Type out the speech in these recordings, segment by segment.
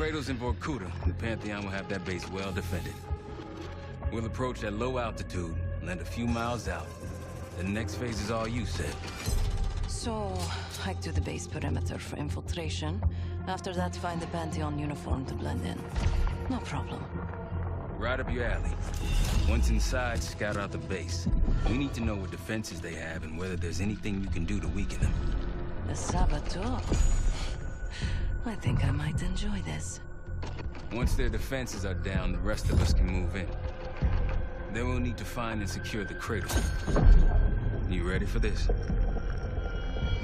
cradle's in Vorkuta. The Pantheon will have that base well defended. We'll approach at low altitude, land a few miles out. The next phase is all you, said. So, hike to the base perimeter for infiltration. After that, find the Pantheon uniform to blend in. No problem. Right up your alley. Once inside, scout out the base. We need to know what defenses they have and whether there's anything you can do to weaken them. A saboteur. I think I might enjoy this. Once their defenses are down, the rest of us can move in. Then we'll need to find and secure the cradle. You ready for this?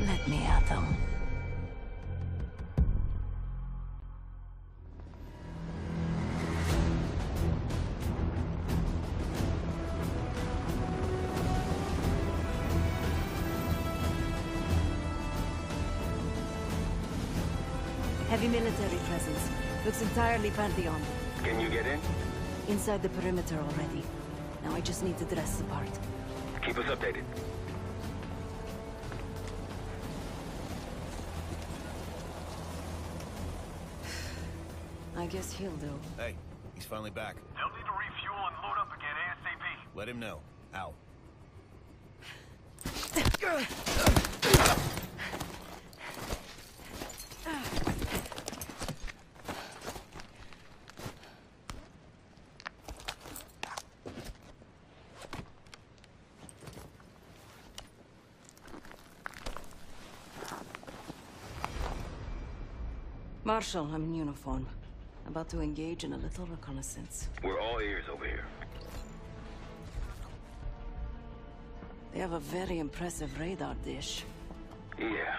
Let me at them. Heavy military presence. Looks entirely Pantheon. Can you get in? Inside the perimeter already. Now I just need to dress the part. Keep us updated. I guess he'll do. Hey, he's finally back. They'll need to refuel and load up again ASAP. Let him know. Out. Marshal, I'm in uniform. About to engage in a little reconnaissance. We're all ears over here. They have a very impressive radar dish. Yeah,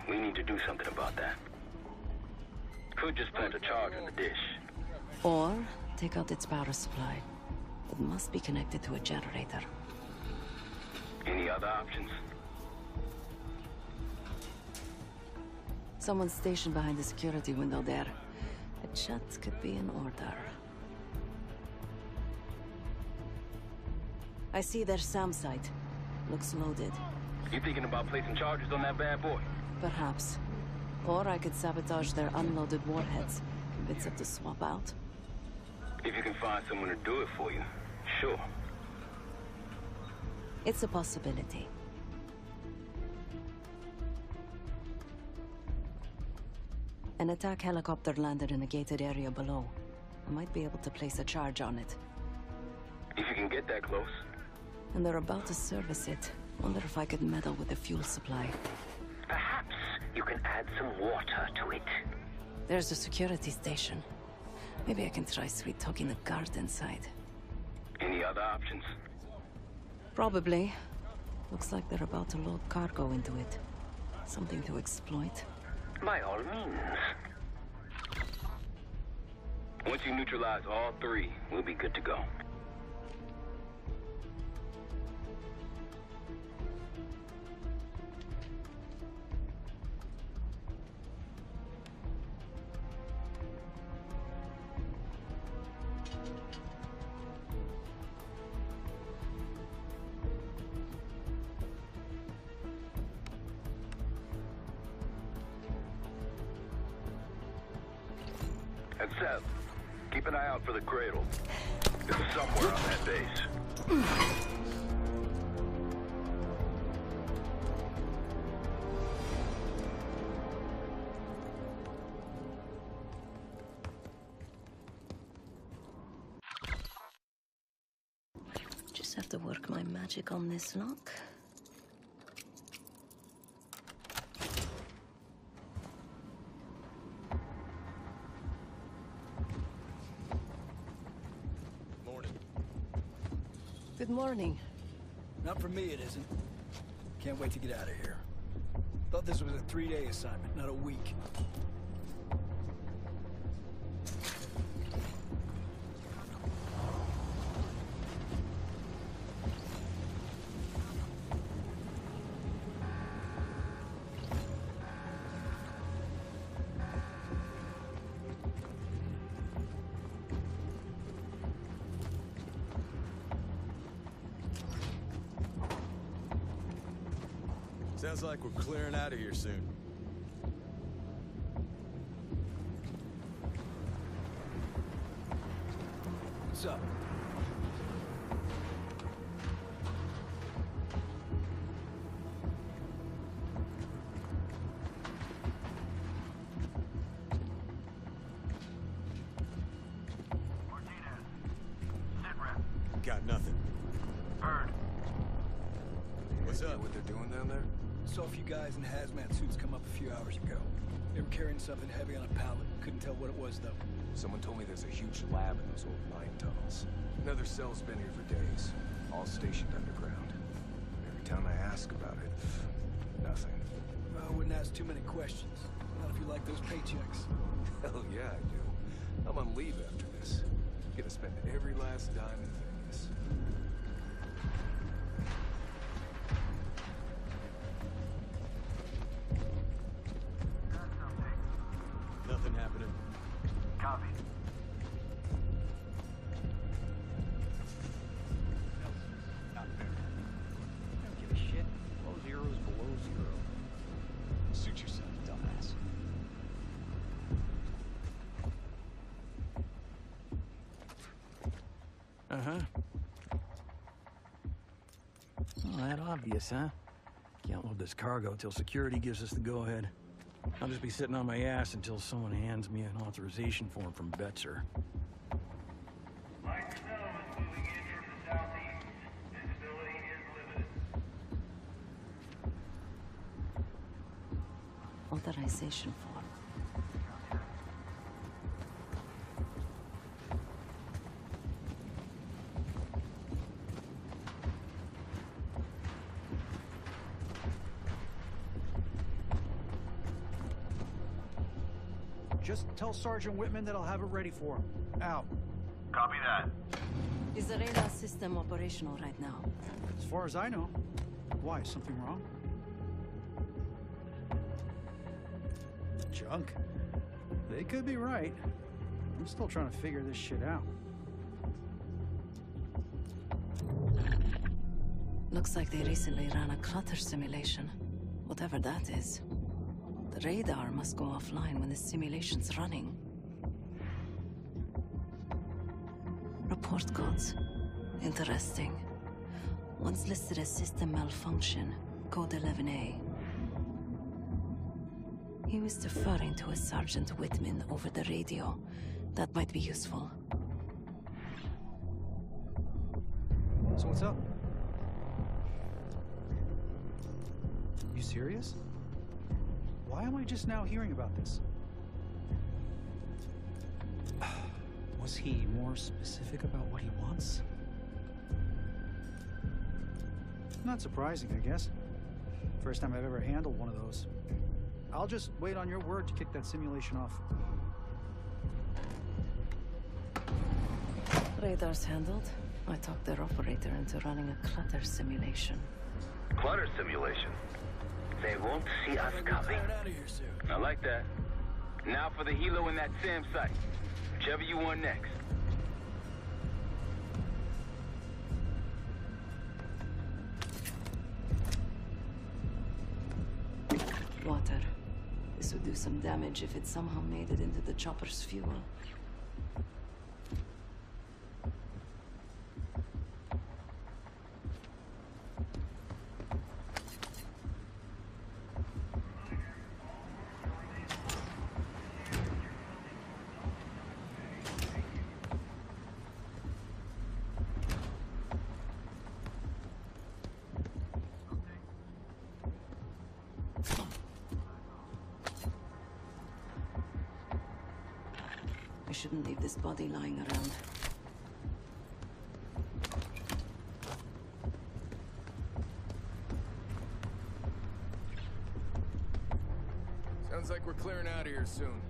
we need to do something about that. Could just plant a charge on the dish. Or take out its power supply. It must be connected to a generator. Any other options? Someone's stationed behind the security window there. A chat could be in order. I see their SAM site. Looks loaded. You thinking about placing charges on that bad boy? Perhaps. Or I could sabotage their unloaded warheads. Convince them to swap out. If you can find someone to do it for you, sure. It's a possibility. An attack helicopter landed in a gated area below. I might be able to place a charge on it. If you can get that close. And they're about to service it. Wonder if I could meddle with the fuel supply. Perhaps you can add some water to it. There's a security station. Maybe I can try sweet-talking the guard inside. Any other options? Probably. Looks like they're about to load cargo into it. Something to exploit. By all means. Once you neutralize all three, we'll be good to go. And Seth, keep an eye out for the cradle. It's somewhere on that base. Just have to work my magic on this lock. Good morning. Not for me, it isn't. Can't wait to get out of here. Thought this was a 3-day assignment, not a week. Sounds like we're clearing out of here soon. Got nothing. Heard. What's up? What they're doing down there? Saw a few guys in hazmat suits come up a few hours ago. They were carrying something heavy on a pallet. Couldn't tell what it was, though. Someone told me there's a huge lab in those old mine tunnels. Another cell's been here for days, all stationed underground. Every time I ask about it, nothing. Well, I wouldn't ask too many questions. Not if you like those paychecks. Hell yeah, I do. I'm on leave after this. Gonna spend every last dime in Vegas. Nothing happening. Copy. Not fair. I don't give a shit. Below zero's below zero. Suit yourself, dumbass. Well, that obvious, huh? Can't load this cargo till security gives us the go-ahead. I'll just be sitting on my ass until someone hands me an authorization form from Betzer. Light settlement moving in from the southeast. Visibility is limited. Authorization form. Just tell Sergeant Whitman that I'll have it ready for him. Out. Copy that. Is the radar system operational right now? As far as I know. Why, something wrong? Junk? They could be right. I'm still trying to figure this shit out. Looks like they recently ran a clutter simulation. Whatever that is. The radar must go offline when the simulation's running. Report codes. Interesting. One's listed as system malfunction, code 11A. He was deferring to a Sergeant Whitman over the radio. That might be useful. So what's up? You serious? Why am I just now hearing about this? Was he more specific about what he wants? Not surprising, I guess. First time I've ever handled one of those. I'll just wait on your word to kick that simulation off. Radar's handled. I talked their operator into running a clutter simulation. Clutter simulation. They won't see us coming. Out of here soon. I like that. Now for the helo in that SAM site. Whichever you want next. Water. This would do some damage if it somehow made it into the chopper's fuel. I shouldn't leave this body lying around. Sounds like we're clearing out of here soon.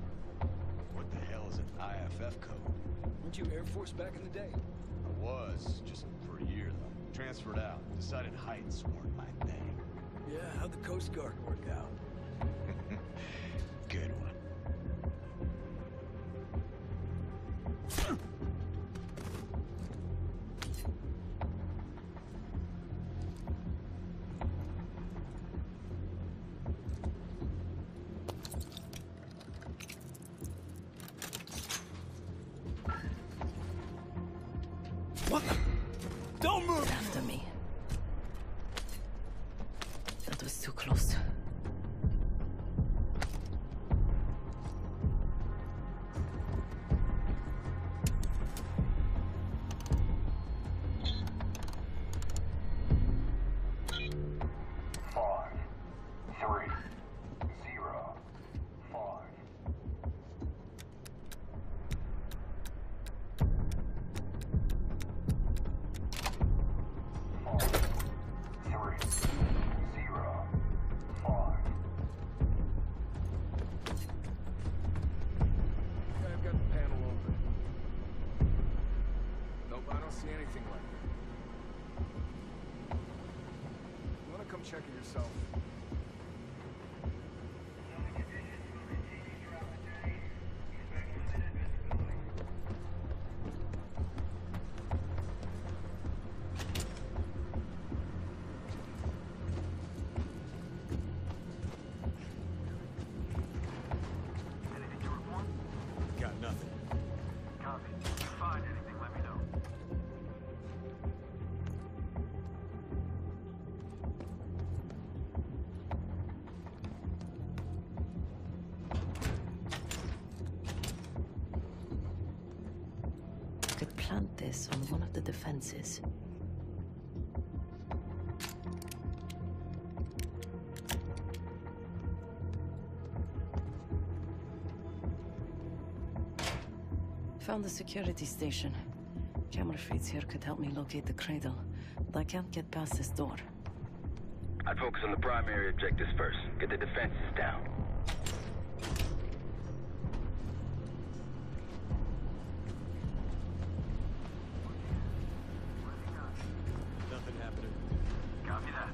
What the hell is an IFF code? Weren't you Air Force back in the day? I was, just for a year though. Transferred out. Decided heights weren't my thing. Yeah, how'd the Coast Guard work out? Good one. What the? Don't move! After me. That was too close. come checking yourself. Got nothing. Copy. If you find anything, let me know. Could plant this on one of the defenses. Found the security station. Camera feeds here could help me locate the cradle, but I can't get past this door. I'd focus on the primary objectives first. Get the defenses down. Nothing happening. Copy that.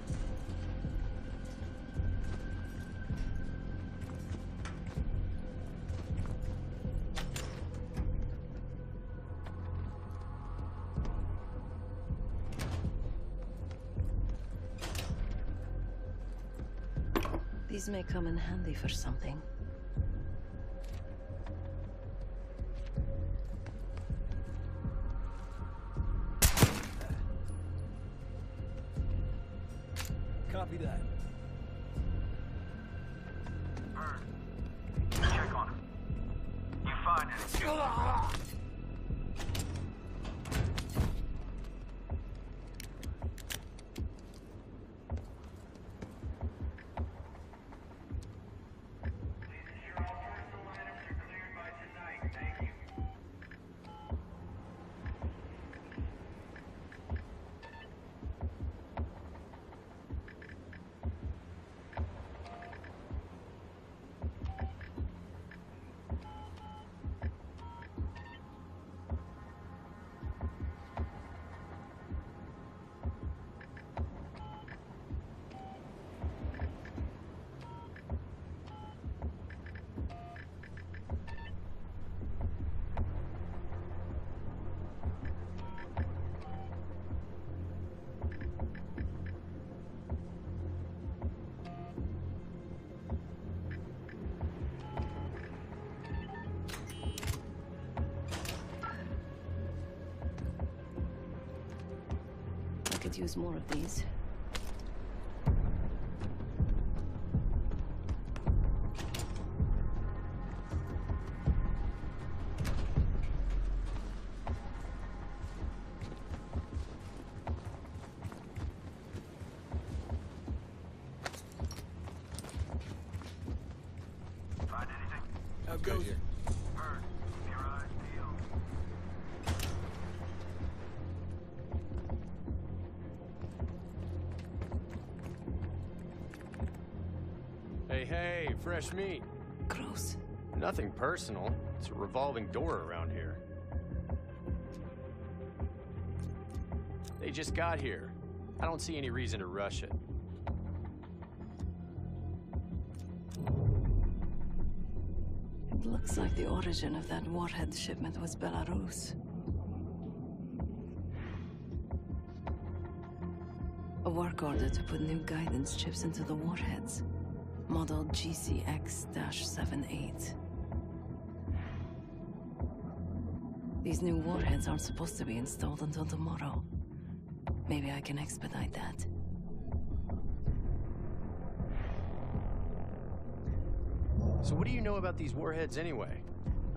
These may come in handy for something. Copy that. Bird. Check on him. You find anything? Please ensure all personal items are cleared by tonight. Thank you. I could use more of these. Find anything? How goes it? Bird. Keep your eyes peeled. Hey, fresh meat. Gross. Nothing personal. It's a revolving door around here. They just got here. I don't see any reason to rush it. It looks like the origin of that warhead shipment was Belarus. A work order to put new guidance chips into the warheads. Model GCX-78. These new warheads aren't supposed to be installed until tomorrow. Maybe I can expedite that. So what do you know about these warheads anyway?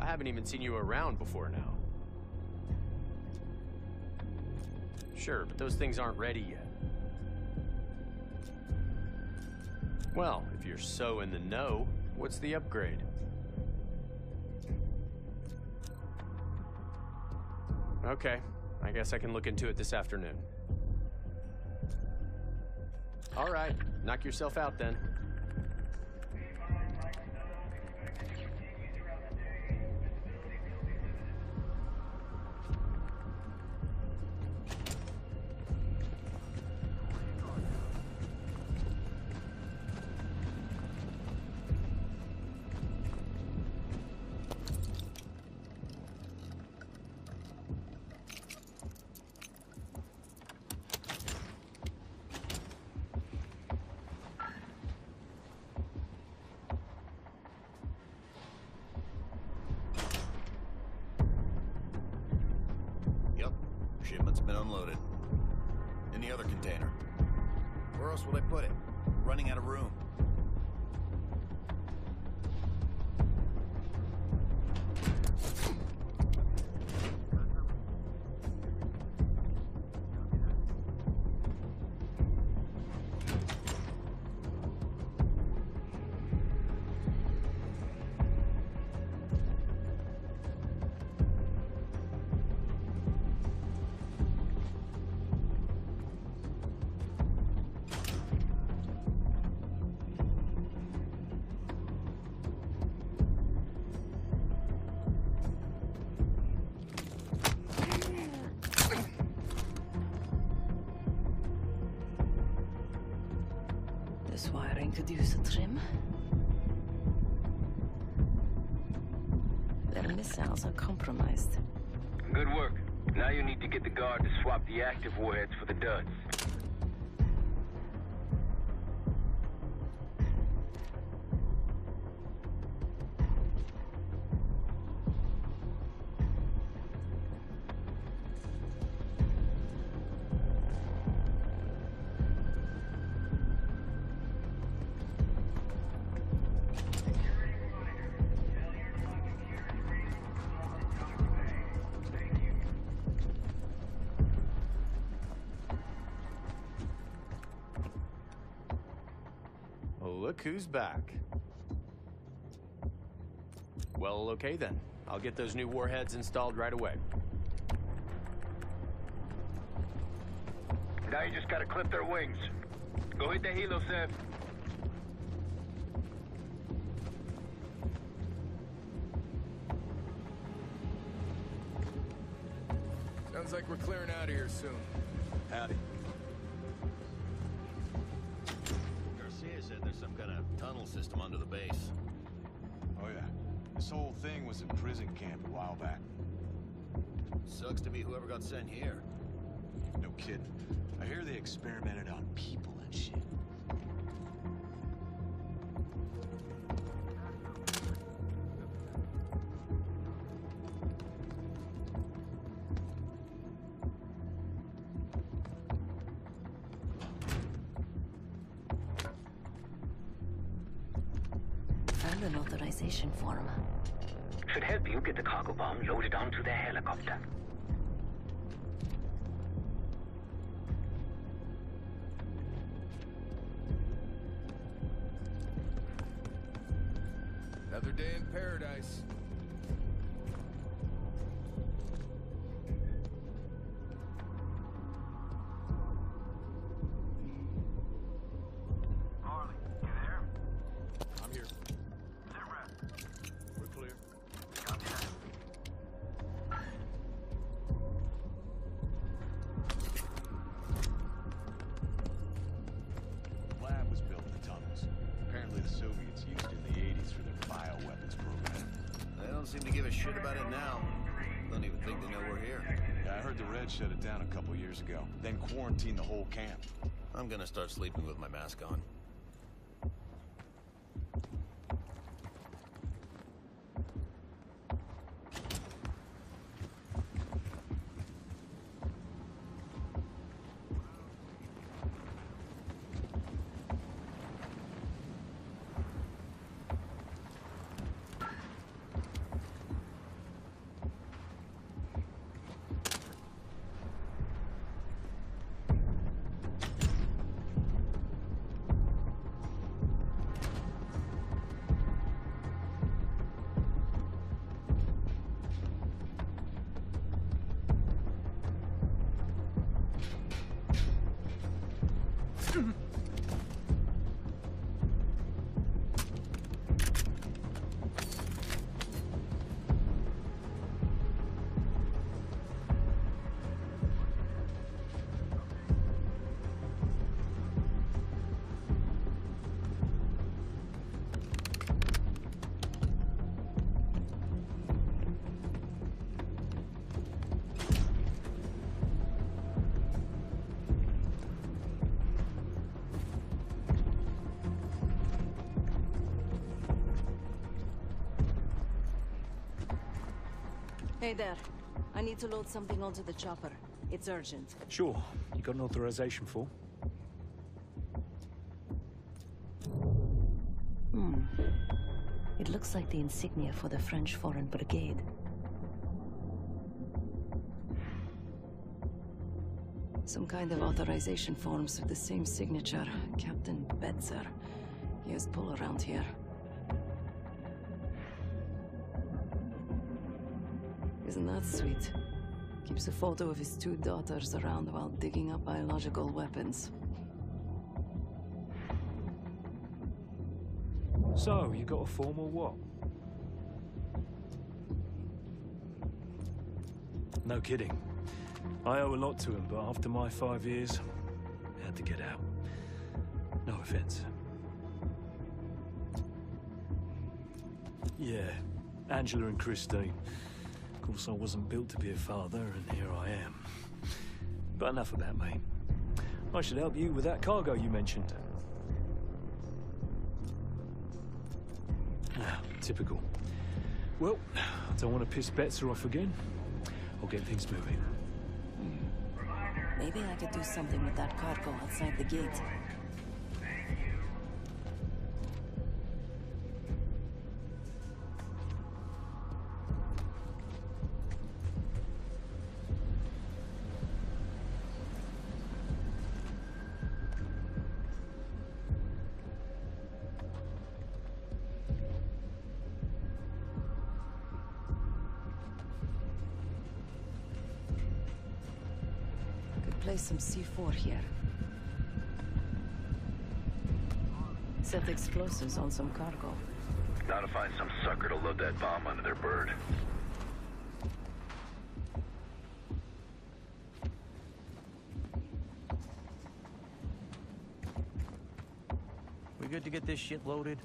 I haven't even seen you around before now. Sure, but those things aren't ready yet. Well, if you're so in the know, what's the upgrade? Okay, I guess I can look into it this afternoon. All right, knock yourself out then. been unloaded. In the other container. Where else will they put it? We're running out of room. This wiring could use a trim. Their missiles are compromised. Good work. Now you need to get the guard to swap the active warheads for the duds. Look who's back. Well, okay then. I'll get those new warheads installed right away. Now you just gotta clip their wings. Go hit the helo, Seb. Sounds like we're clearing out of here soon. Howdy. Garcia said there's some kind of tunnel system under the base. Oh yeah. This whole thing was a prison camp a while back. Sucks to be whoever got sent here. No kidding. I hear they experimented on people and shit. Found an authorization form. Should help you get the cargo bomb loaded onto their helicopter. Another day in paradise. Harley, you there? I'm here. Sit rep. We're clear. Copy that. The lab was built in the tunnels. Apparently the Soviets used it in the 80s for their bioweapons program. They don't seem to give a shit about it now. Don't even think they know we're here. Yeah, I heard the Reds shut it down a couple years ago, then quarantined the whole camp. I'm gonna start sleeping with my mask on. Hey there. I need to load something onto the chopper. It's urgent. Sure. You got an authorization for? It looks like the insignia for the French Foreign Brigade. Some kind of authorization forms with the same signature. Captain Betzer. He has pull around here. Isn't that sweet? Keeps a photo of his 2 daughters around while digging up biological weapons. So, you got a form or what? No kidding. I owe a lot to him, but after my 5 years, I had to get out. No offense. Yeah, Angela and Christine. Of course, I wasn't built to be a father, and here I am. But enough of that, mate. I should help you with that cargo you mentioned. Ah, typical. Well, I don't want to piss Betzer off again. I'll get things moving. Maybe I could do something with that cargo outside the gate. Place some C4 here. Set explosives on some cargo. Now to find some sucker to load that bomb under their bird. We good to get this shit loaded?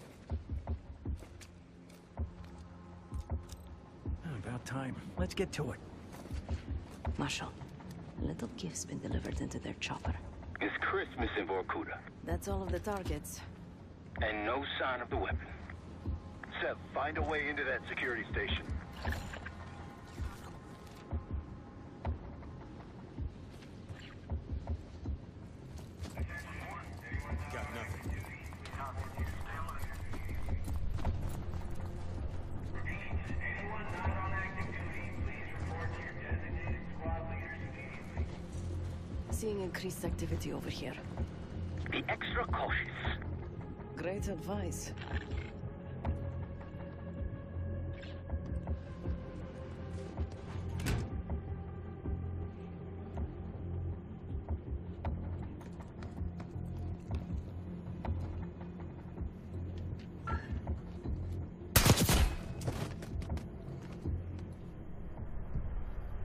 About time. Let's get to it. Marshal, a little gift's been delivered into their chopper. Is Chris missing Vorkuta? That's all of the targets. And no sign of the weapon. Seth, find a way into that security station. Got nothing. Anyone not on active duty, please report to your designated squad leaders immediately. Seeing increased activity over here. Be extra cautious. Great advice.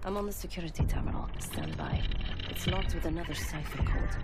I'm on the security terminal. Stand by. It's locked with another cipher code.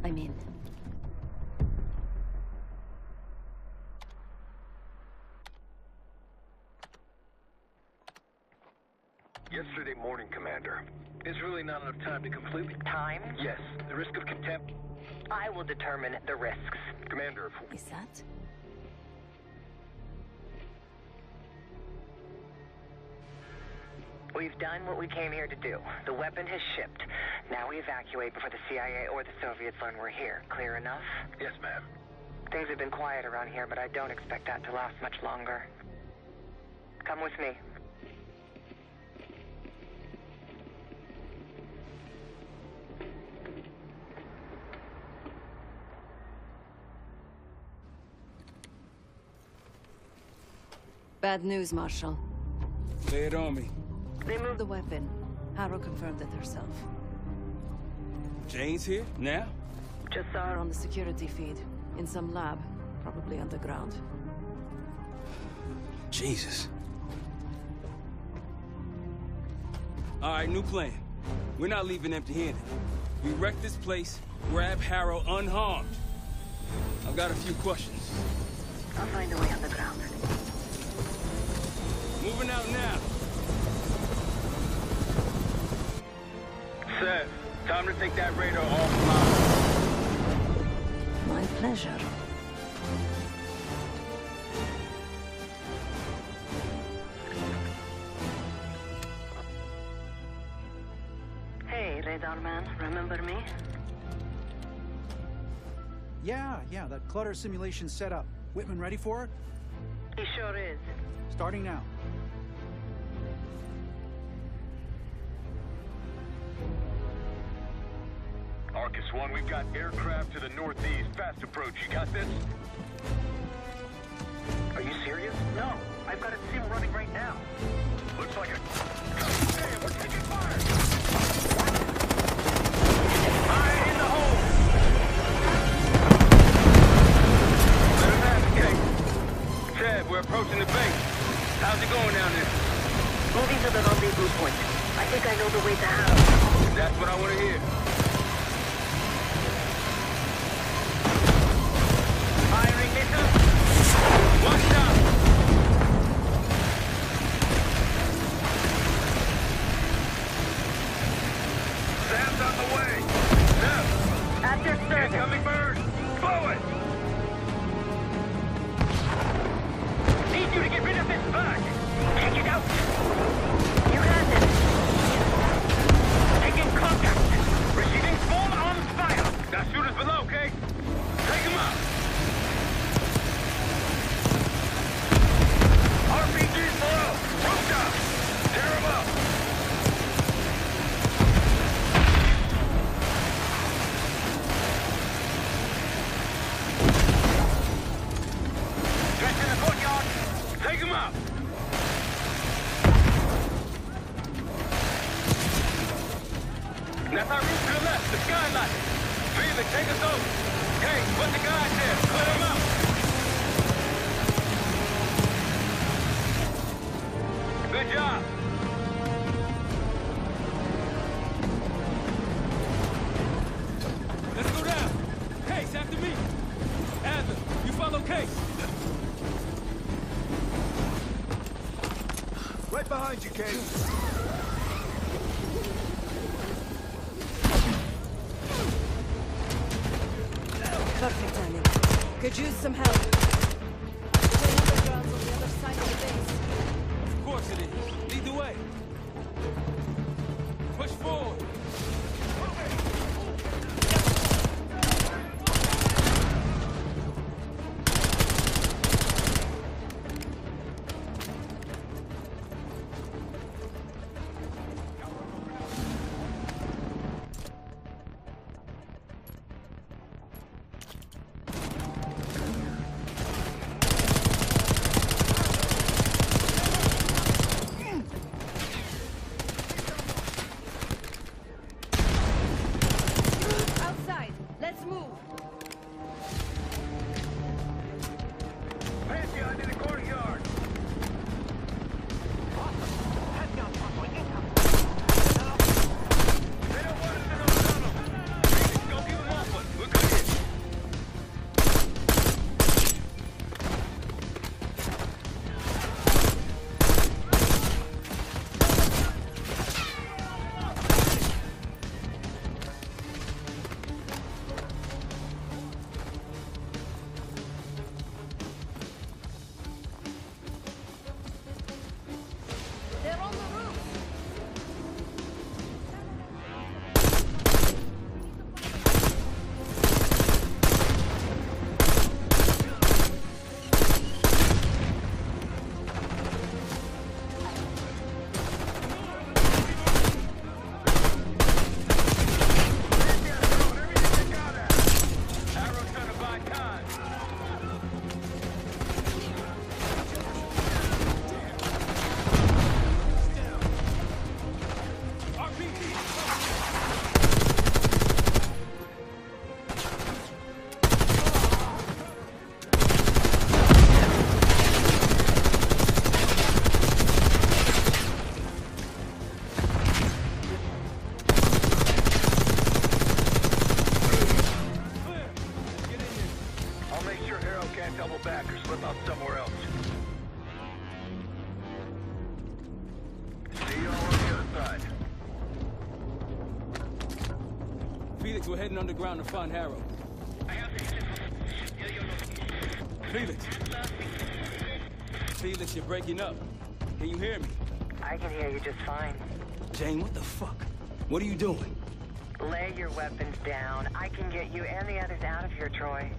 I'm in. Yesterday morning, Commander. There's really not enough time to completely... Time? Yes, the risk of contempt... I will determine the risks. Commander, if... Is that? We've done what we came here to do. The weapon has shipped. Now we evacuate before the CIA or the Soviets learn we're here. Clear enough? Yes, ma'am. Things have been quiet around here, but I don't expect that to last much longer. Come with me. Bad news, Marshal. Lay it on me. They moved the weapon. Harrow confirmed it herself. Jane's here? Now? Just saw her on the security feed. In some lab. Probably underground. Jesus. All right, new plan. We're not leaving empty-handed. We wreck this place, grab Harrow unharmed. I've got a few questions. I'll find a way underground. Moving out now. Seth, time to take that radar offline. My pleasure. Hey, radar man, remember me? Yeah, that clutter simulation set up. Whitman ready for it? He sure is. Starting now. Arcus 1, we've got aircraft to the northeast. Fast approach. You got this? Are you serious? No. I've got a sim running right now. Looks like a... Damn, we're taking fire! Fire in the hole! Let him navigate. Chad, we're approaching the base. How's it going down there? Moving to the rendezvous point. I think I know the way to Harrow. That's what I want to hear. Firing missiles. Watch out! Sam's on the way! Sam! At your service. Incoming bird! Blow it! Need you to get rid of this bug. Take it out. You got it. Taking contact. Receiving full on fire! Now shooters below, okay? Take him out! RPG's below! Rooftop! Tear him up! Catch in the courtyard! Take him out! That's our route to the left, the skylight. Felix, take us over. Hey, put the guys there. Clear them out. Good job. Let's go down. Case, after me. Adler, you follow Case. Right behind you, Case. Perfect timing. Could use some help. The underground's on the other side of the base. Of course it is. Lead the way. Push forward. we're heading underground to find Harrow. Felix. Felix, you're breaking up. Can you hear me? I can hear you just fine. Jane, what the fuck? What are you doing? Lay your weapons down. I can get you and the others out of here, Troy.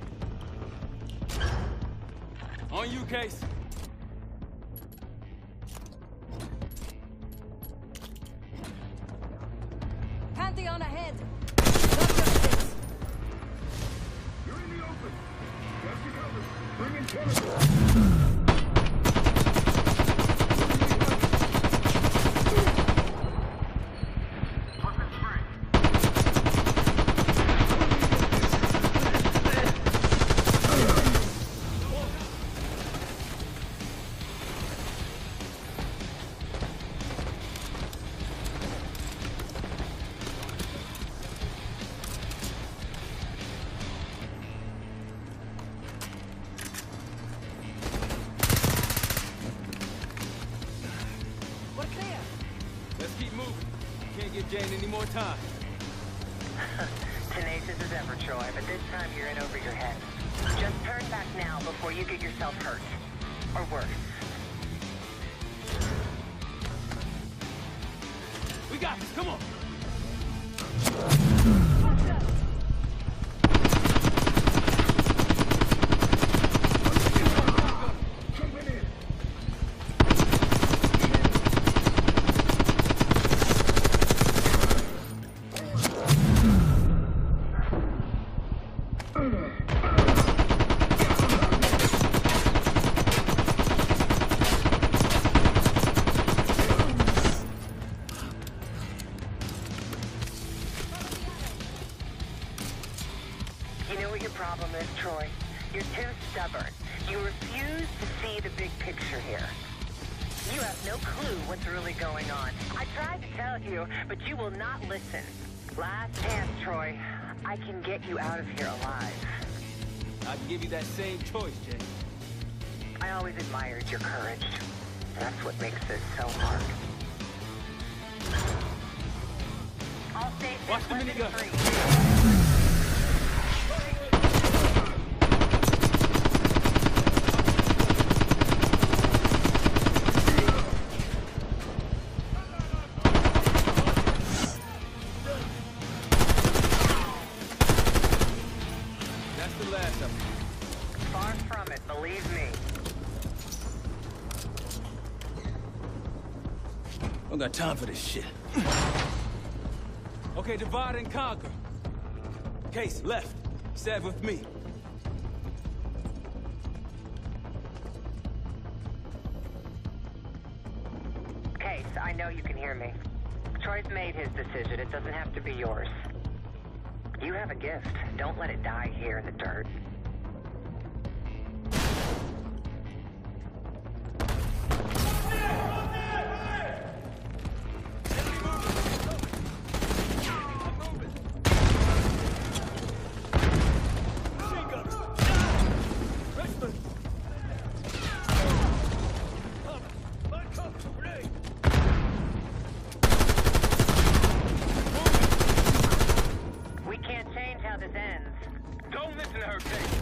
On you, Case. Pantheon ahead! You're in the open. Got you covered. Bring in chemicals. Jane any more time. Tenacious as ever, Troy, but this time you're in over your head. Just turn back now before you get yourself hurt. Or worse. We got this, come on! Troy. You're too stubborn. You refuse to see the big picture here. You have no clue what's really going on. I tried to tell you, but you will not listen. Last chance, Troy. I can get you out of here alive. I can give you that same choice, Jay. I always admired your courage. That's what makes this so hard. All stations, watch the minigun. Far from it, believe me. I don't got time for this shit. Okay, divide and conquer. Case, left. Stab with me. Case, I know you can hear me. Troy's made his decision. It doesn't have to be yours. You have a gift. Don't let it die here in the dirt. Don't listen to her, Case.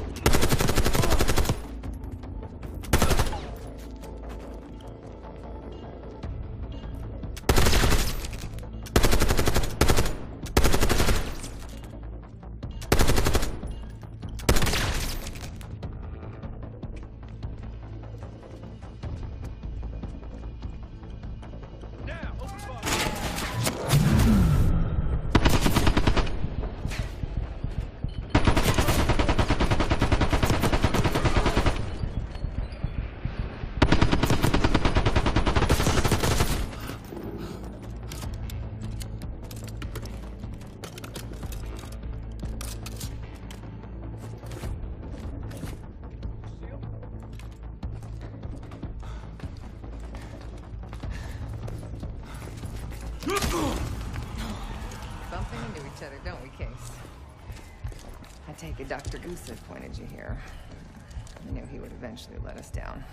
Bumping into each other, don't we, Case? I take it Dr. Goose had pointed you here. I knew he would eventually let us down.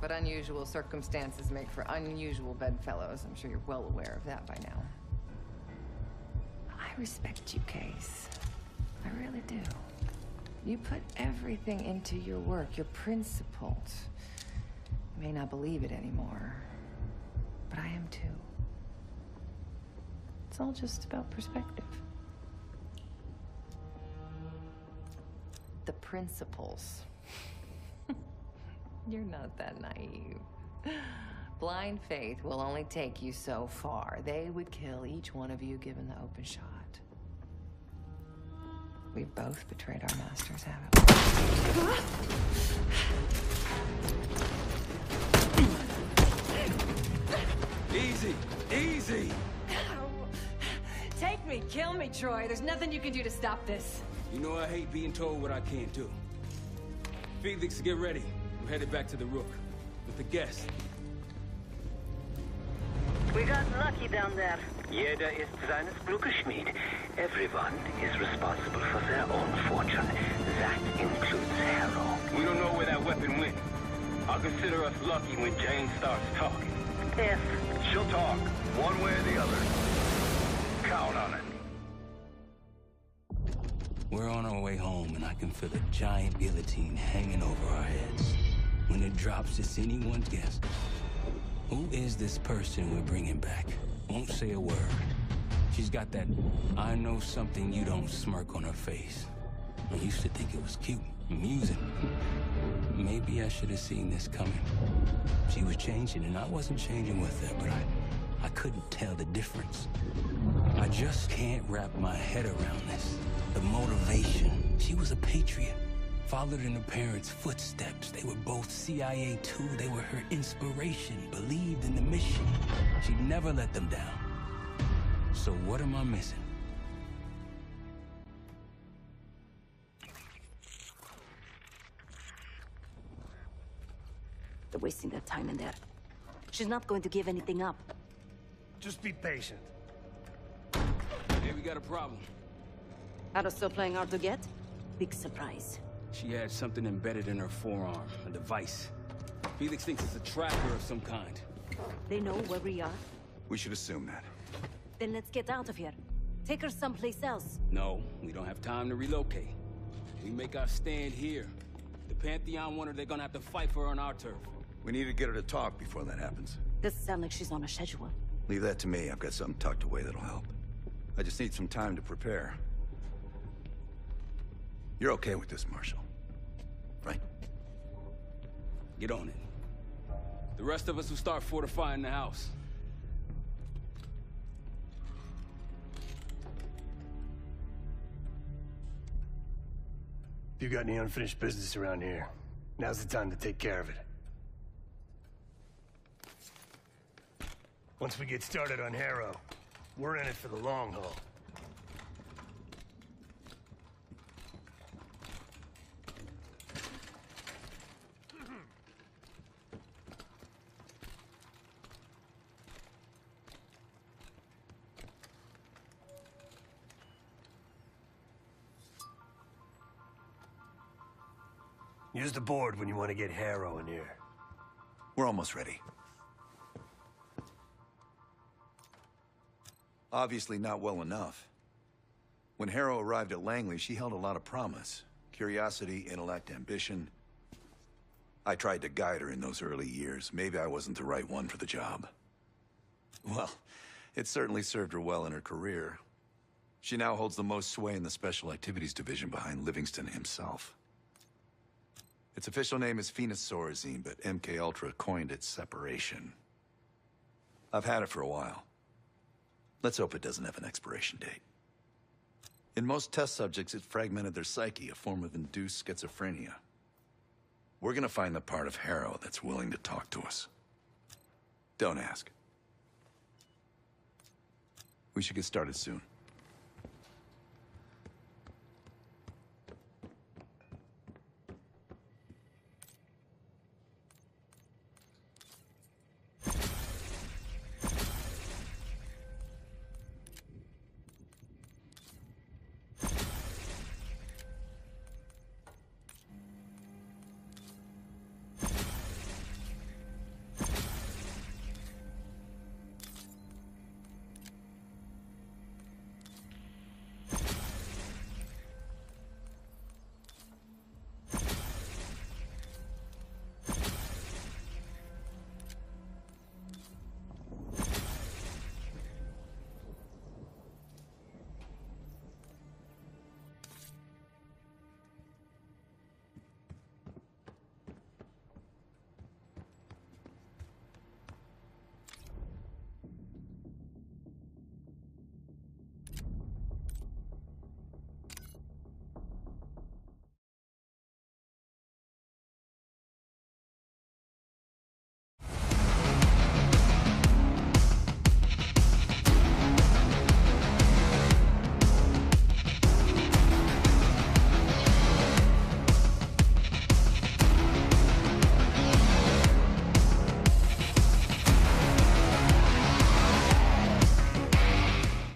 But unusual circumstances make for unusual bedfellows. I'm sure you're well aware of that by now. I I respect you, Case. I really do. You put everything into your work, your principles. You may not believe it anymore, but I am too. It's all just about perspective. The principles. You're not that naive. Blind faith will only take you so far. They would kill each one of you given the open shot. We've both betrayed our masters, haven't we? Easy, easy! Take me, kill me, Troy. There's nothing you can do to stop this. You know I hate being told what I can't do. Felix, get ready. We're headed back to the Rook with the guests. We got lucky down there. Jeder ist seines Glückes Schmied. Everyone is responsible for their own fortune. That includes Harrow. We don't know where that weapon went. I'll consider us lucky when Jane starts talking. If she'll talk, one way or the other. Count on it. We're on our way home, and I can feel a giant guillotine hanging over our heads. When it drops, it's anyone's guess. Who is this person we're bringing back? Won't say a word. She's got that I know something you don't smirk on her face. I used to think it was cute, amusing. Maybe I should have seen this coming. She was changing, and I wasn't changing with her, but I couldn't tell the difference. I just can't wrap my head around this. The motivation. She was a patriot. Followed in her parents' footsteps. They were both CIA too. They were her inspiration. Believed in the mission. She never let them down. So what am I missing? They're wasting their time in there. She's not going to give anything up. Just be patient. Hey, we got a problem. Harrow's still playing hard to get? Big surprise. She had something embedded in her forearm, a device. Felix thinks it's a tracker of some kind. They know where we are? We should assume that. Then let's get out of here. Take her someplace else. No, we don't have time to relocate. We make our stand here. The Pantheon want her, they're gonna have to fight for her on our turf. We need to get her to talk before that happens. Doesn't sound like she's on a schedule. Leave that to me. I've got something tucked away that'll help. I just need some time to prepare. You're okay with this, Marshal? Right? Get on it. The rest of us will start fortifying the house. If you got any unfinished business around here, now's the time to take care of it. Once we get started on Harrow, we're in it for the long haul. Use the board when you want to get Harrow in here. We're almost ready. Obviously not well enough. When Harrow arrived at Langley, she held a lot of promise. Curiosity, intellect, ambition. I tried to guide her in those early years. Maybe I wasn't the right one for the job. Well, it certainly served her well in her career. She now holds the most sway in the Special Activities Division behind Livingston himself. Its official name is Phoenosaurazine, but MK Ultra coined it Separation. I've had it for a while. Let's hope it doesn't have an expiration date. In most test subjects, it fragmented their psyche, a form of induced schizophrenia. We're gonna find the part of Harrow that's willing to talk to us. Don't ask. We should get started soon.